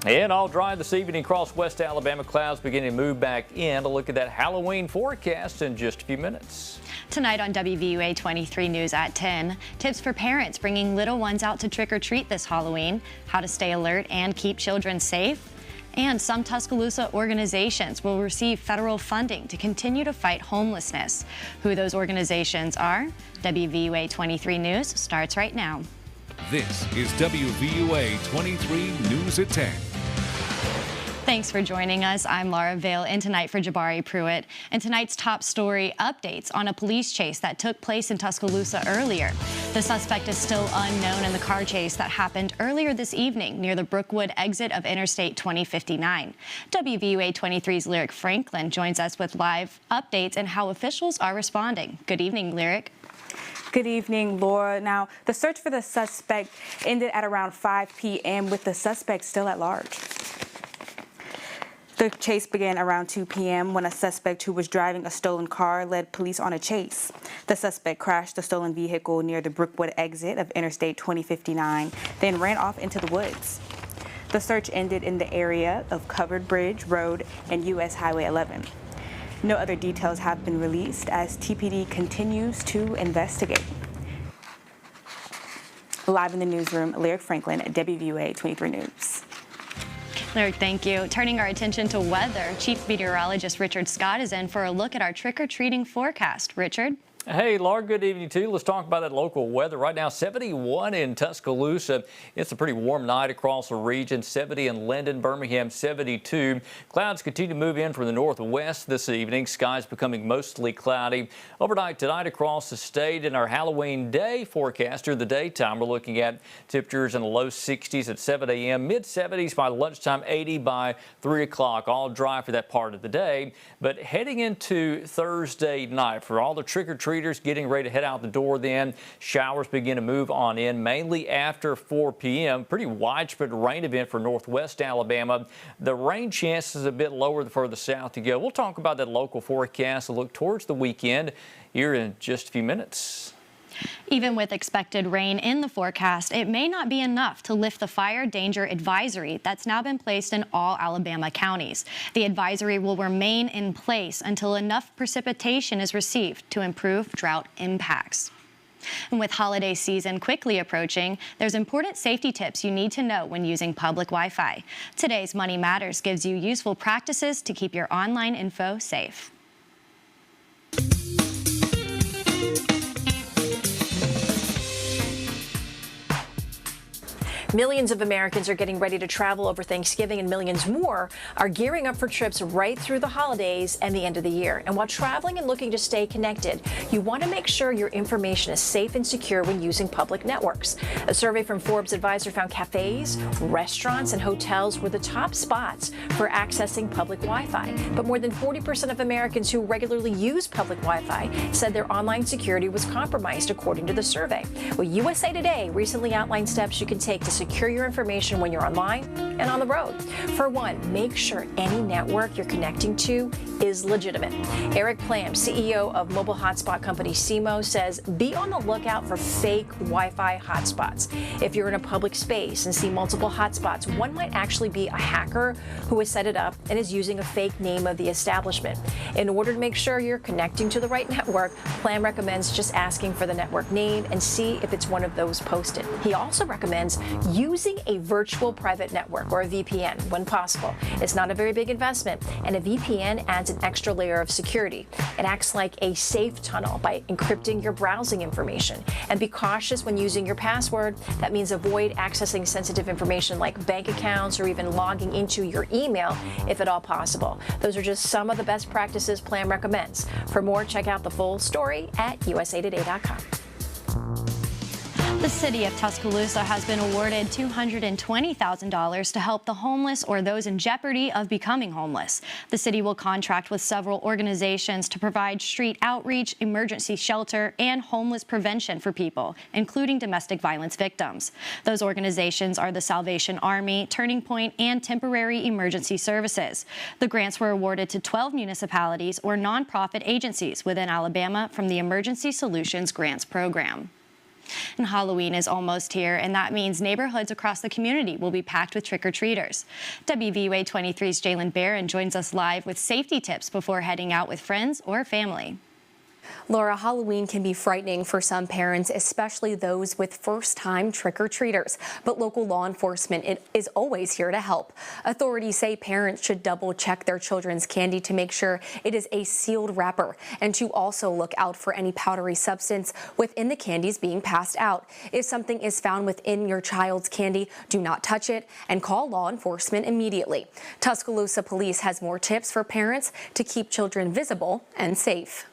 And all dry this evening across West Alabama. Clouds beginning to move back in. A look at that Halloween forecast in just a few minutes. Tonight on WVUA 23 News at 10, tips for parents bringing little ones out to trick-or-treat this Halloween, how to stay alert and keep children safe, and some Tuscaloosa organizations will receive federal funding to continue to fight homelessness. Who those organizations are, WVUA 23 News starts right now. This is WVUA 23 News at 10. Thanks for joining us. I'm Laura Vale in tonight for Jabari Pruitt. And tonight's top story, updates on a police chase that took place in Tuscaloosa earlier. The suspect is still unknown in the car chase that happened earlier this evening near the Brookwood exit of Interstate 2059. WVUA 23's Lyric Franklin joins us with live updates and how officials are responding. Good evening, Lyric. Good evening, Laura. Now, the search for the suspect ended at around 5 p.m. with the suspect still at large. The chase began around 2 p.m. when a suspect who was driving a stolen car led police on a chase. The suspect crashed the stolen vehicle near the Brookwood exit of Interstate 2059, then ran off into the woods. The search ended in the area of Covered Bridge Road and U.S. Highway 11. No other details have been released as TPD continues to investigate. Live in the newsroom, Lyric Franklin at WVUA 23 News. Lyric, thank you. Turning our attention to weather, Chief Meteorologist Richard Scott is in for a look at our trick-or-treating forecast. Richard? Hey, Laura, good evening to you. Let's talk about that local weather. Right now, 71 in Tuscaloosa. It's a pretty warm night across the region. 70 in Linden, Birmingham, 72. Clouds continue to move in from the northwest this evening. Skies becoming mostly cloudy. Overnight tonight across the state in our Halloween day forecast during the daytime, we're looking at temperatures in the low 60s at 7 a.m., mid 70s by lunchtime, 80 by 3 o'clock. All dry for that part of the day. But heading into Thursday night, for all the trick-or-treaters getting ready to head out the door, then showers begin to move on in mainly after 4 p.m. Pretty widespread rain event for northwest Alabama. The rain chance is a bit lower the further south you go. We'll talk about that local forecast, a look towards the weekend here in just a few minutes. Even with expected rain in the forecast, it may not be enough to lift the fire danger advisory that's now been placed in all Alabama counties. The advisory will remain in place until enough precipitation is received to improve drought impacts. And with holiday season quickly approaching, there's important safety tips you need to know when using public Wi-Fi. Today's Money Matters gives you useful practices to keep your online info safe. Millions of Americans are getting ready to travel over Thanksgiving, and millions more are gearing up for trips right through the holidays and the end of the year. And while traveling and looking to stay connected, you want to make sure your information is safe and secure when using public networks. A survey from Forbes Advisor found cafes, restaurants, and hotels were the top spots for accessing public Wi-Fi. But more than 40% of Americans who regularly use public Wi-Fi said their online security was compromised, according to the survey. Well, USA Today recently outlined steps you can take to secure your information when you're online and on the road. For one, make sure any network you're connecting to is legitimate. Eric Plam, CEO of mobile hotspot company Simo, says be on the lookout for fake Wi-Fi hotspots. If you're in a public space and see multiple hotspots, one might actually be a hacker who has set it up and is using a fake name of the establishment. In order to make sure you're connecting to the right network, Plam recommends just asking for the network name and see if it's one of those posted. He also recommends using a virtual private network, or a VPN, when possible. It's not a very big investment, and a VPN adds an extra layer of security. It acts like a safe tunnel by encrypting your browsing information. And be cautious when using your password. That means avoid accessing sensitive information like bank accounts or even logging into your email if at all possible. Those are just some of the best practices Plam recommends. For more, check out the full story at usatoday.com. The city of Tuscaloosa has been awarded $220,000 to help the homeless or those in jeopardy of becoming homeless. The city will contract with several organizations to provide street outreach, emergency shelter, and homeless prevention for people, including domestic violence victims. Those organizations are the Salvation Army, Turning Point, and Temporary Emergency Services. The grants were awarded to 12 municipalities or nonprofit agencies within Alabama from the Emergency Solutions Grants Program. And Halloween is almost here, and that means neighborhoods across the community will be packed with trick-or-treaters. WVUA 23's Jalen Barron joins us live with safety tips before heading out with friends or family. Laura, Halloween can be frightening for some parents, especially those with first-time trick-or-treaters. But local law enforcement is always here to help. Authorities say parents should double-check their children's candy to make sure it is a sealed wrapper, and to also look out for any powdery substance within the candies being passed out. If something is found within your child's candy, do not touch it and call law enforcement immediately. Tuscaloosa Police has more tips for parents to keep children visible and safe.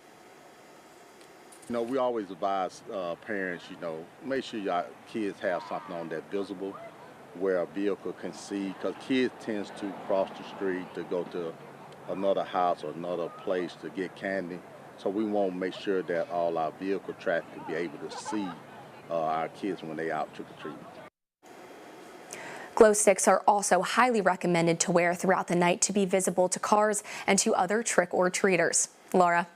We always advise parents, make sure your kids have something on that visible where a vehicle can see, because kids tend to cross the street to go to another house or another place to get candy. So we want to make sure that all our vehicle traffic can be able to see our kids when they out trick-or-treating. Glow sticks are also highly recommended to wear throughout the night to be visible to cars and to other trick-or-treaters. Laura.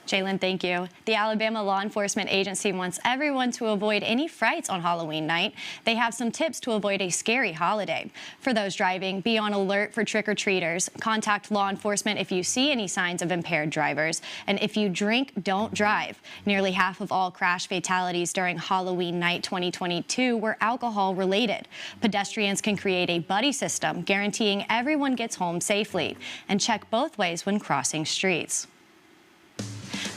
Jalen, thank you. The Alabama Law Enforcement Agency wants everyone to avoid any frights on Halloween night. They have some tips to avoid a scary holiday. For those driving, be on alert for trick-or-treaters. Contact law enforcement if you see any signs of impaired drivers. And if you drink, don't drive. Nearly half of all crash fatalities during Halloween night 2022 were alcohol-related. Pedestrians can create a buddy system, guaranteeing everyone gets home safely. And check both ways when crossing streets.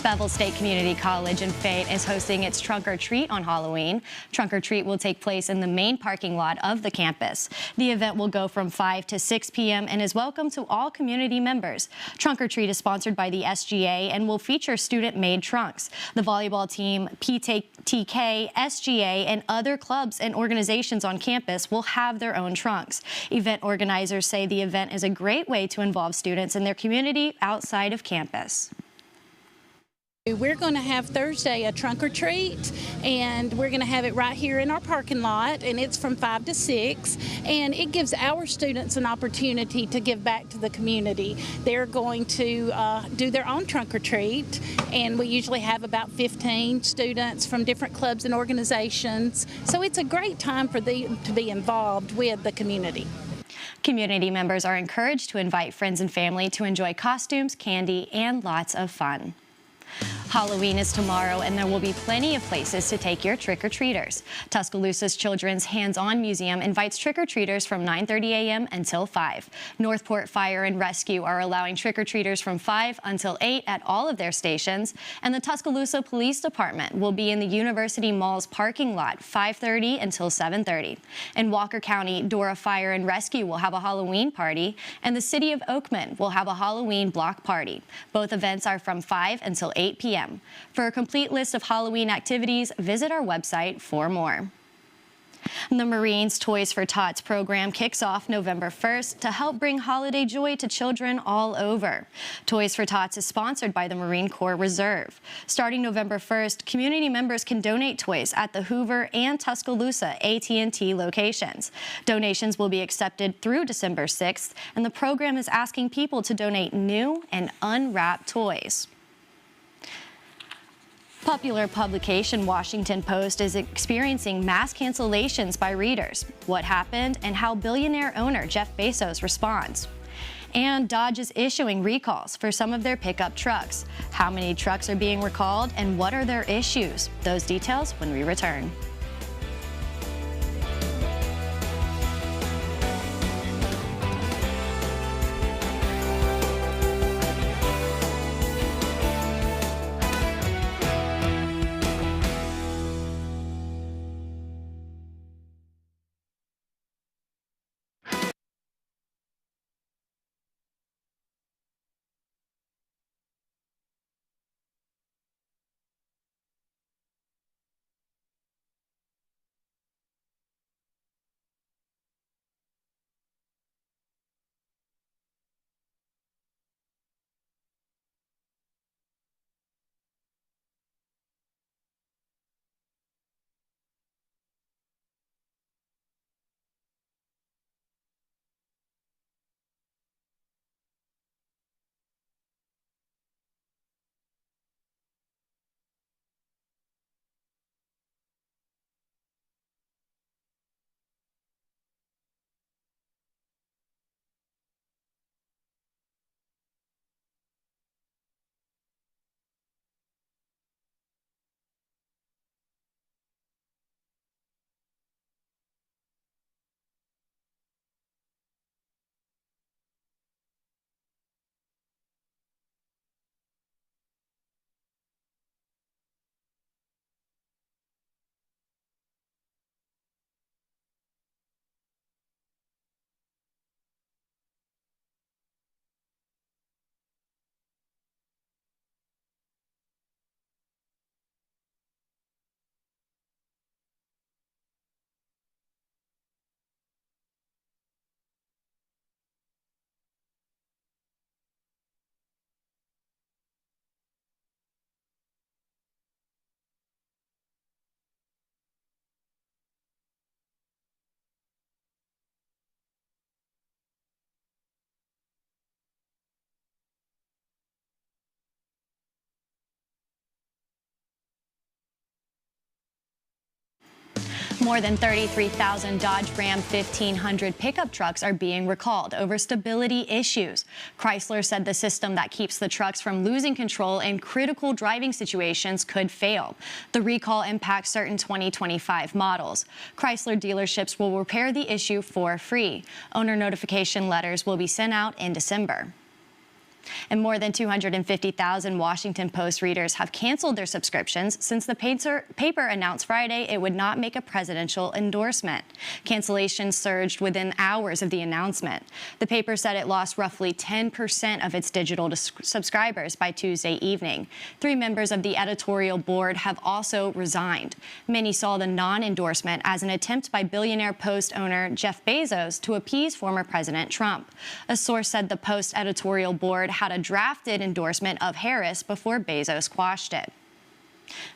Bevel State Community College in Fayette is hosting its Trunk or Treat on Halloween. Trunk or Treat will take place in the main parking lot of the campus. The event will go from 5 to 6 p.m. and is welcome to all community members. Trunk or Treat is sponsored by the SGA and will feature student-made trunks. The volleyball team, PTK, SGA, and other clubs and organizations on campus will have their own trunks. Event organizers say the event is a great way to involve students in their community outside of campus. We're going to have Thursday a trunk or treat, and we're going to have it right here in our parking lot, and it's from 5 to 6, and it gives our students an opportunity to give back to the community. They're going to do their own trunk or treat, and we usually have about 15 students from different clubs and organizations, so it's a great time for them to be involved with the community. Community members are encouraged to invite friends and family to enjoy costumes, candy, and lots of fun. Halloween is tomorrow, and there will be plenty of places to take your trick-or-treaters. Tuscaloosa's Children's Hands-On Museum invites trick-or-treaters from 9:30 a.m. until 5. Northport Fire and Rescue are allowing trick-or-treaters from 5 until 8 at all of their stations, and the Tuscaloosa Police Department will be in the University Mall's parking lot 5:30 until 7:30. In Walker County, Dora Fire and Rescue will have a Halloween party, and the City of Oakman will have a Halloween block party. Both events are from 5 until 8 p.m. For a complete list of Halloween activities, visit our website for more. The Marines Toys for Tots program kicks off November 1st to help bring holiday joy to children all over. Toys for Tots is sponsored by the Marine Corps Reserve. Starting November 1st, community members can donate toys at the Hoover and Tuscaloosa AT&T locations. Donations will be accepted through December 6th, and the program is asking people to donate new and unwrapped toys. Popular publication Washington Post is experiencing mass cancellations by readers. What happened and how billionaire owner Jeff Bezos responds. And Dodge is issuing recalls for some of their pickup trucks. How many trucks are being recalled and what are their issues? Those details when we return. More than 33,000 Dodge Ram 1500 pickup trucks are being recalled over stability issues. Chrysler said the system that keeps the trucks from losing control in critical driving situations could fail. The recall impacts certain 2025 models. Chrysler dealerships will repair the issue for free. Owner notification letters will be sent out in December. And more than 250,000 Washington Post readers have canceled their subscriptions since the paper announced Friday it would not make a presidential endorsement. Cancellations surged within hours of the announcement. The paper said it lost roughly 10% of its digital subscribers by Tuesday evening. 3 members of the editorial board have also resigned. Many saw the non-endorsement as an attempt by billionaire Post owner Jeff Bezos to appease former President Trump. A source said the Post editorial board had a drafted endorsement of Harris before Bezos quashed it.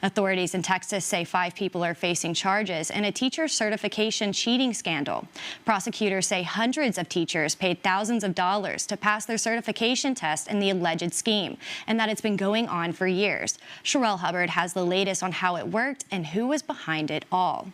Authorities in Texas say 5 people are facing charges in a teacher certification cheating scandal. Prosecutors say hundreds of teachers paid thousands of dollars to pass their certification test in the alleged scheme, and that it's been going on for years. Sherelle Hubbard has the latest on how it worked and who was behind it all.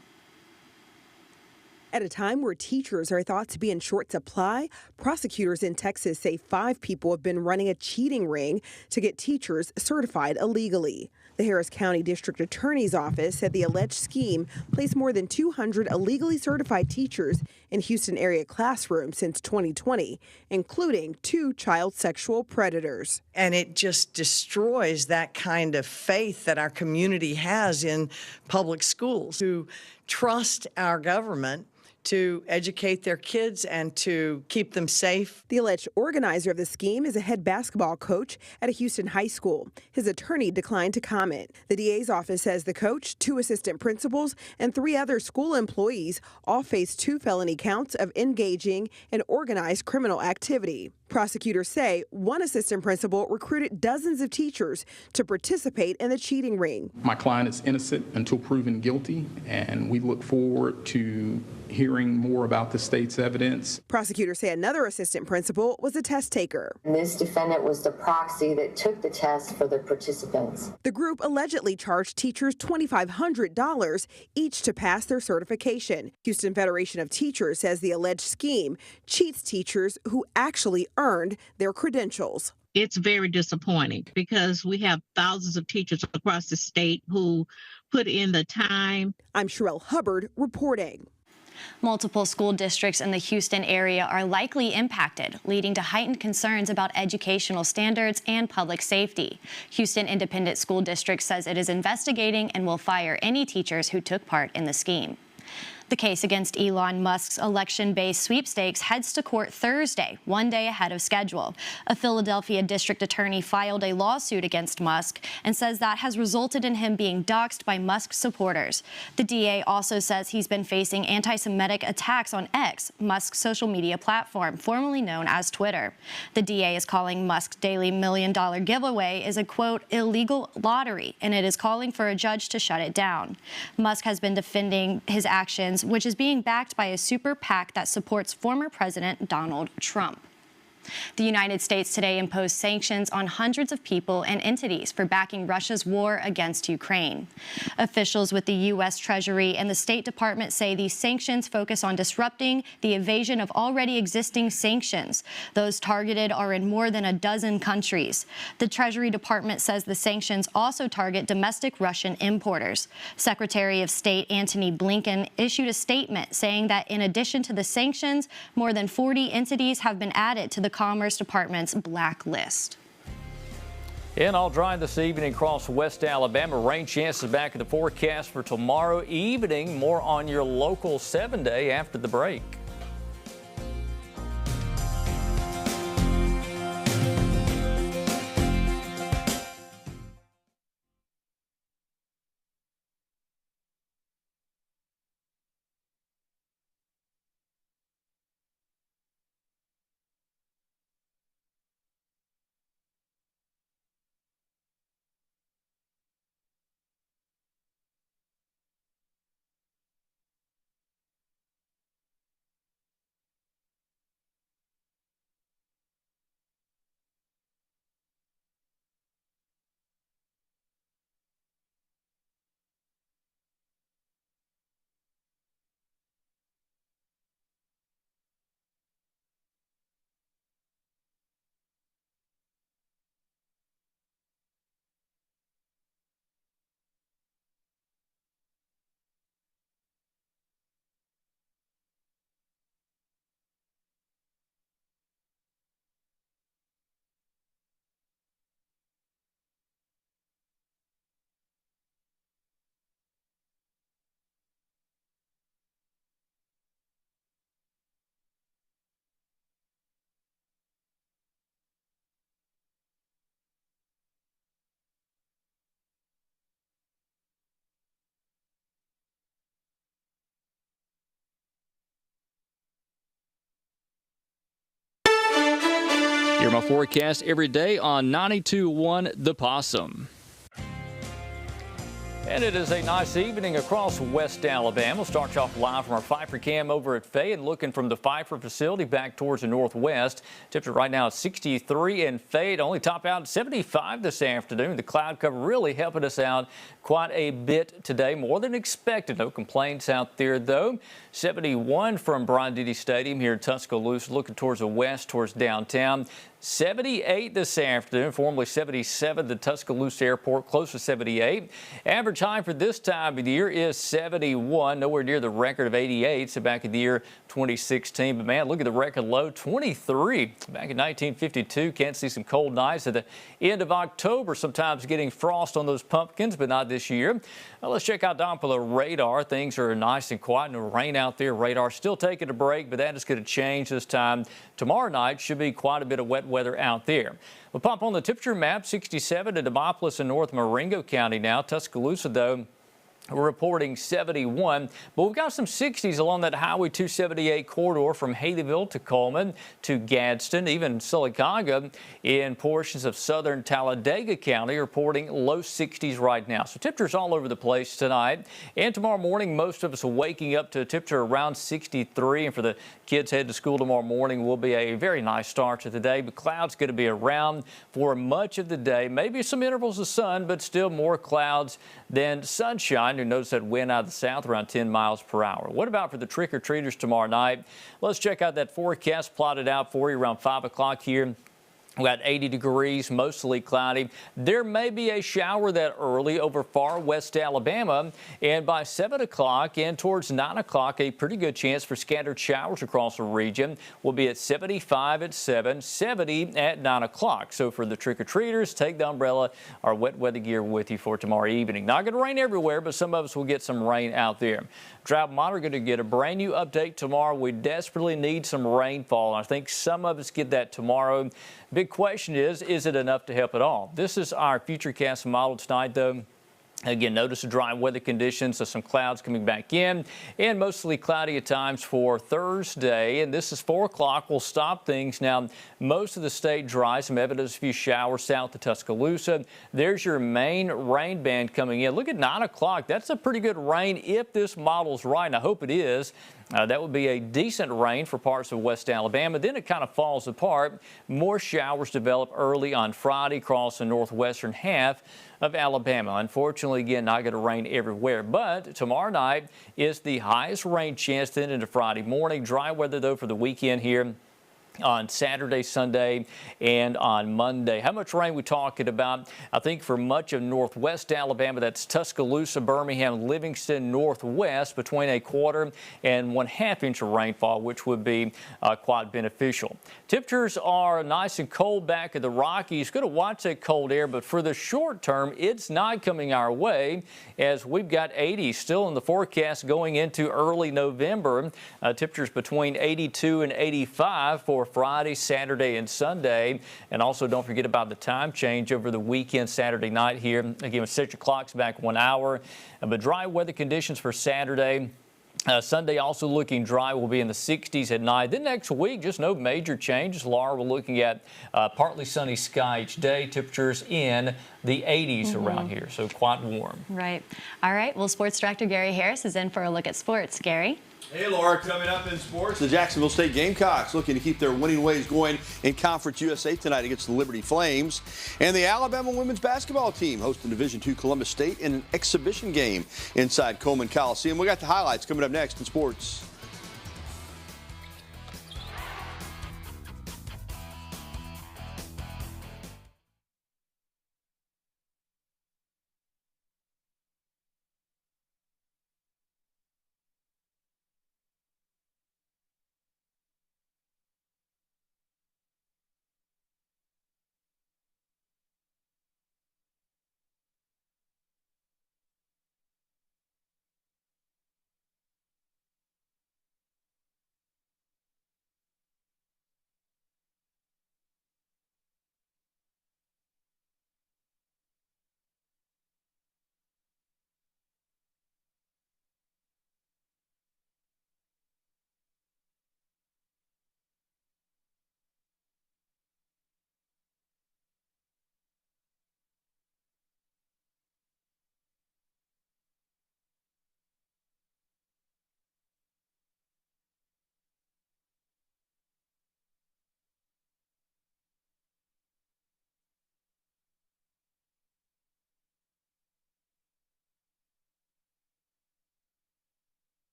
At a time where teachers are thought to be in short supply, prosecutors in Texas say 5 people have been running a cheating ring to get teachers certified illegally. The Harris County District Attorney's Office said the alleged scheme placed more than 200 illegally certified teachers in Houston area classrooms since 2020, including 2 child sexual predators. And it just destroys that kind of faith that our community has in public schools, to trust our government to educate their kids and to keep them safe. The alleged organizer of the scheme is a head basketball coach at a Houston high school. His attorney declined to comment. The DA's office says the coach, 2 assistant principals, and 3 other school employees all face 2 felony counts of engaging in organized criminal activity. Prosecutors say 1 assistant principal recruited dozens of teachers to participate in the cheating ring. My client is innocent until proven guilty, and we look forward to hearing more about the state's evidence. Prosecutors say another assistant principal was a test taker. And this defendant was the proxy that took the test for the participants. The group allegedly charged teachers $2,500 each to pass their certification. Houston Federation of Teachers says the alleged scheme cheats teachers who actually earned their credentials. It's very disappointing because we have thousands of teachers across the state who put in the time. I'm Sherelle Hubbard reporting. Multiple school districts in the Houston area are likely impacted, leading to heightened concerns about educational standards and public safety. Houston Independent School District says it is investigating and will fire any teachers who took part in the scheme. The case against Elon Musk's election-based sweepstakes heads to court Thursday, 1 day ahead of schedule. A Philadelphia district attorney filed a lawsuit against Musk and says that has resulted in him being doxxed by Musk supporters. The DA also says he's been facing anti-Semitic attacks on X, Musk's social media platform, formerly known as Twitter. The DA is calling Musk's daily $1 million giveaway is a, quote, illegal lottery, and it is calling for a judge to shut it down. Musk has been defending his actions, which is being backed by a super PAC that supports former President Donald Trump. The United States today imposed sanctions on hundreds of people and entities for backing Russia's war against Ukraine. Officials with the U.S. Treasury and the State Department say these sanctions focus on disrupting the evasion of already existing sanctions. Those targeted are in more than a dozen countries. The Treasury Department says the sanctions also target domestic Russian importers. Secretary of State Antony Blinken issued a statement saying that in addition to the sanctions, more than 40 entities have been added to the Commerce Department's blacklist. And all dry this evening across West Alabama. Rain chances back in the forecast for tomorrow evening. More on your local 7-day after the break. Hear my forecast every day on 92.1 The Possum. And it is a nice evening across West Alabama. We'll start you off live from our Pfeiffer cam over at Fay and looking from the Pfeiffer facility back towards the northwest. Temperature right now is 63 in Fay. It only top out 75 this afternoon. The cloud cover really helping us out quite a bit today, more than expected. No complaints out there, though. 71 from Bryant-Denny Stadium here in Tuscaloosa, looking towards the west, towards downtown. 78 this afternoon, formerly 77 at the Tuscaloosa Airport, close to 78. Average high for this time of the year is 71, nowhere near the record of 88, so back in the year 2016. But man, look at the record low, 23 back in 1952. Can't see some cold nights at the end of October, sometimes getting frost on those pumpkins, but not this year. Now let's check out Doppler radar. Things are nice and quiet. No rain out there. Radar still taking a break, but that is going to change this time. Tomorrow night should be quite a bit of wet weather out there. We'll pop on the temperature map, 67 at Demopolis in North Marengo County now. Tuscaloosa, though, we're reporting 71, but we've got some 60s along that Highway 278 corridor from Haleyville to Coleman to Gadsden, even Sylacauga in portions of southern Talladega County, reporting low 60s right now. So temperatures all over the place tonight. And tomorrow morning, most of us are waking up to a temperature around 63. And for the kids heading to school tomorrow morning will be a very nice start to the day, but clouds going to be around for much of the day. Maybe some intervals of sun, but still more clouds than sunshine. You notice that wind out of the south around 10 miles per hour. What about for the trick-or-treaters tomorrow night? Let's check out that forecast plotted out for you around 5 o'clock here. We got 80 degrees, mostly cloudy. There may be a shower that early over far west Alabama. And by 7 o'clock and towards 9 o'clock, a pretty good chance for scattered showers across the region. We'll be at 75 at 7, 70 at 9 o'clock. So for the trick-or-treaters, take the umbrella or wet weather gear with you for tomorrow evening. Not going to rain everywhere, but some of us will get some rain out there. Drought monitor going to get a brand new update tomorrow. We desperately need some rainfall. I think some of us get that tomorrow. Big question is it enough to help at all? This is our Futurecast model tonight, though. Again, notice the dry weather conditions, so some clouds coming back in and mostly cloudy at times for Thursday. And this is 4 o'clock. We'll stop things. Now, most of the state dry, some evidence of a few showers south of Tuscaloosa. There's your main rain band coming in. Look at 9 o'clock. That's a pretty good rain if this model's right, and I hope it is. That would be a decent rain for parts of West Alabama. Then it kind of falls apart. More showers develop early on Friday across the northwestern half of Alabama. Unfortunately, again, not going to rain everywhere. But tomorrow night is the highest rain chance then into Friday morning. Dry weather, though, for the weekend here on Saturday, Sunday, and on Monday. How much rain we talking about? I think for much of northwest Alabama, that's Tuscaloosa, Birmingham, Livingston, northwest, between 1/4 and 1/2 inch of rainfall, which would be quite beneficial. Temperatures are nice and cold back at the Rockies. Going to watch that cold air, but for the short term, it's not coming our way as we've got 80 still in the forecast going into early November. Temperatures between 82 and 85 for Friday, Saturday, and Sunday. And also don't forget about the time change over the weekend Saturday night here. Again, set your clocks back 1 hour. But dry weather conditions for Saturday. Sunday also looking dry. Will be in the 60s at night. Then next week, just no major changes. Laura, we're looking at partly sunny sky each day. Temperatures in the 80s around here, so quite warm. Right. All right. Well, Sports Director Gary Harris is in for a look at sports. Gary? Hey, Laura, coming up in sports, the Jacksonville State Gamecocks looking to keep their winning ways going in Conference USA tonight against the Liberty Flames. And the Alabama women's basketball team hosting Division II Columbus State in an exhibition game inside Coleman Coliseum. We got the highlights coming up next in sports.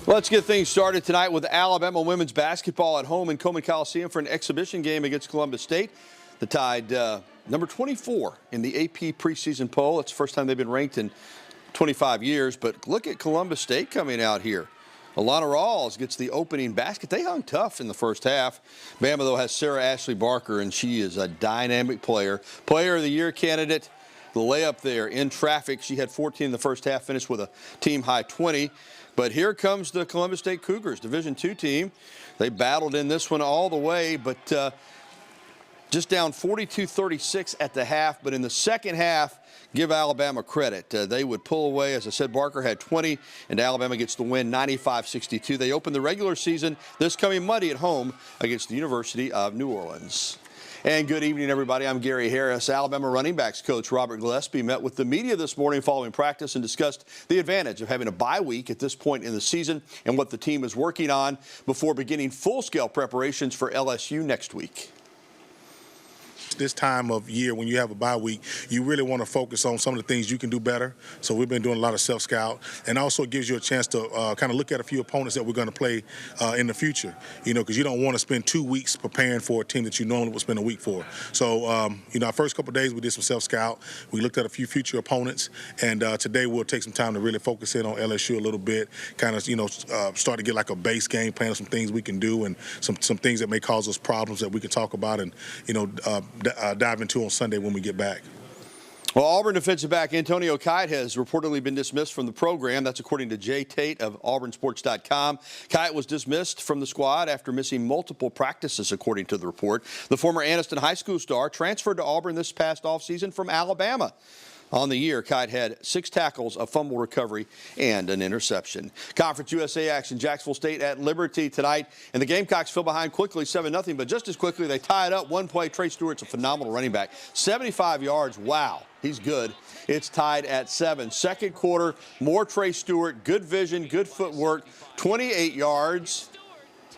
Let's get things started tonight with Alabama women's basketball at home in Coleman Coliseum for an exhibition game against Columbus State. The Tide, number 24 in the AP preseason poll. It's the first time they've been ranked in 25 years. But look at Columbus State coming out here. Alana Rawls gets the opening basket. They hung tough in the first half. Bama, though, has Sarah Ashley Barker, and she is a dynamic player. Player of the year candidate. The layup there in traffic. She had 14 in the first half, finished with a team-high 20. But here comes the Columbus State Cougars, Division II team. They battled in this one all the way, but just down 42-36 at the half. But in the second half, give Alabama credit. They would pull away. As I said, Barker had 20, and Alabama gets the win 95-62. They open the regular season this coming Monday at home against the University of New Orleans. And good evening, everybody. I'm Gary Harris. Alabama running backs coach Robert Gillespie met with the media this morning following practice and discussed the advantage of having a bye week at this point in the season and what the team is working on before beginning full-scale preparations for LSU next week. This time of year when you have a bye week, you really want to focus on some of the things you can do better. So we've been doing a lot of self-scout, and also it gives you a chance to kind of look at a few opponents that we're going to play in the future, because you don't want to spend 2 weeks preparing for a team that you normally would spend a week for. So, our first couple of days we did some self-scout. We looked at a few future opponents, and today we'll take some time to really focus in on LSU a little bit, kind of, start to get like a base game plan of some things we can do and some things that may cause us problems that we can talk about and, dive into on Sunday when we get back. Well, Auburn defensive back Antonio Kite has reportedly been dismissed from the program. That's according to Jay Tate of AuburnSports.com. Kite was dismissed from the squad after missing multiple practices, according to the report. The former Anniston High School star transferred to Auburn this past offseason from Alabama. On the year, Kite had 6 tackles, a fumble recovery, and an interception. Conference USA action, Jacksonville State at Liberty tonight. And the Gamecocks fell behind quickly, 7-0. But just as quickly, they tie it up. One play, Trey Stewart's a phenomenal running back. 75 yards, wow, he's good. It's tied at 7. Second quarter, more Trey Stewart, good vision, good footwork, 28 yards.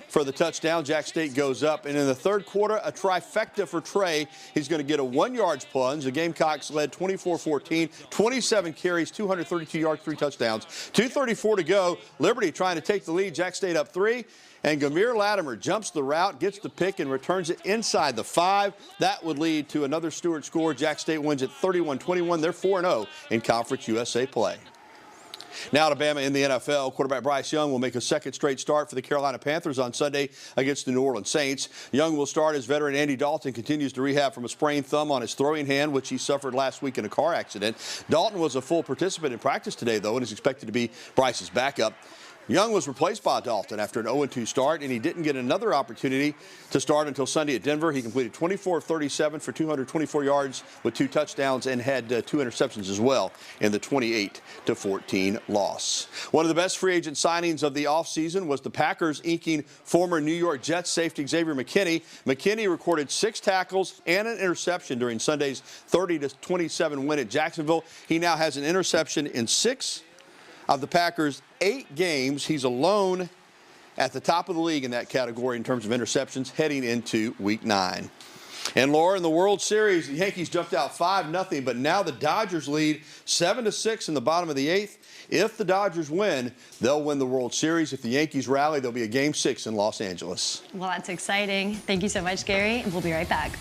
For the touchdown, Jack State goes up. And in the third quarter, a trifecta for Trey. He's going to get a 1-yard plunge. The Gamecocks led 24-14, 27 carries, 232 yards, 3 touchdowns. 2:34 to go. Liberty trying to take the lead. Jack State up 3. And Gamir Latimer jumps the route, gets the pick, and returns it inside the 5. That would lead to another Stewart score. Jack State wins at 31-21. They're 4-0 in Conference USA play. Now to Bama in the NFL. Quarterback Bryce Young will make a second straight start for the Carolina Panthers on Sunday against the New Orleans Saints. Young will start as veteran Andy Dalton continues to rehab from a sprained thumb on his throwing hand, which he suffered last week in a car accident. Dalton was a full participant in practice today, though, and is expected to be Bryce's backup. Young was replaced by Dalton after an 0-2 start, and he didn't get another opportunity to start until Sunday at Denver. He completed 24 of 37 for 224 yards with 2 touchdowns and had 2 interceptions as well in the 28-14 loss. One of the best free agent signings of the offseason was the Packers inking former New York Jets safety Xavier McKinney. McKinney recorded 6 tackles and an interception during Sunday's 30-27 win at Jacksonville. He now has an interception in 6 of the Packers' 8 games. He's alone at the top of the league in that category in terms of interceptions heading into Week 9. And Laura, in the World Series, the Yankees jumped out 5-0, but now the Dodgers lead 7-6 in the bottom of the 8th. If the Dodgers win, they'll win the World Series. If the Yankees rally, there'll be a Game 6 in Los Angeles. Well, that's exciting. Thank you so much, Gary. We'll be right back.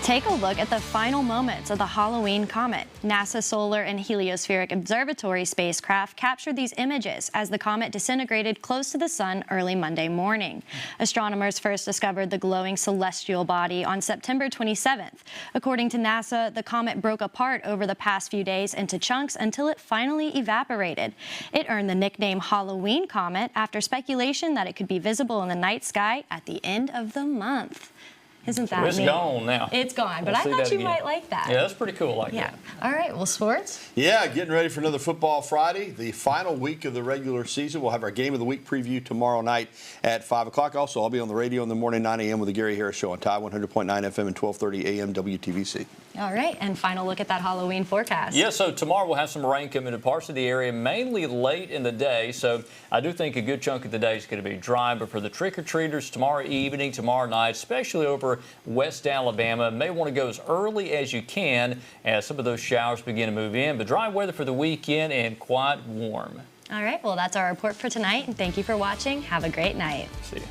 Take a look at the final moments of the Halloween comet. NASA Solar and Heliospheric Observatory spacecraft captured these images as the comet disintegrated close to the sun early Monday morning. Astronomers first discovered the glowing celestial body on September 27th. According to NASA, the comet broke apart over the past few days into chunks until it finally evaporated. It earned the nickname Halloween Comet after speculation that it could be visible in the night sky at the end of the month. Isn't that It's neat? gone now. It's gone, but We'll I see thought that you again. might like that. Yeah, that's pretty cool like that. All right, well, sports? Yeah, getting ready for another Football Friday, the final week of the regular season. We'll have our Game of the Week preview tomorrow night at 5 o'clock. Also, I'll be on the radio in the morning, 9 a.m. with the Gary Harris Show on Tide 100.9 FM and 1230 a.m. WTVC. All right, and final look at that Halloween forecast. Yeah, so tomorrow we'll have some rain coming to parts of the area, mainly late in the day. So I do think a good chunk of the day is going to be dry. But for the trick-or-treaters tomorrow evening, tomorrow night, especially over West Alabama, may want to go as early as you can as some of those showers begin to move in. But dry weather for the weekend and quite warm. All right, well, that's our report for tonight. And thank you for watching. Have a great night. See you.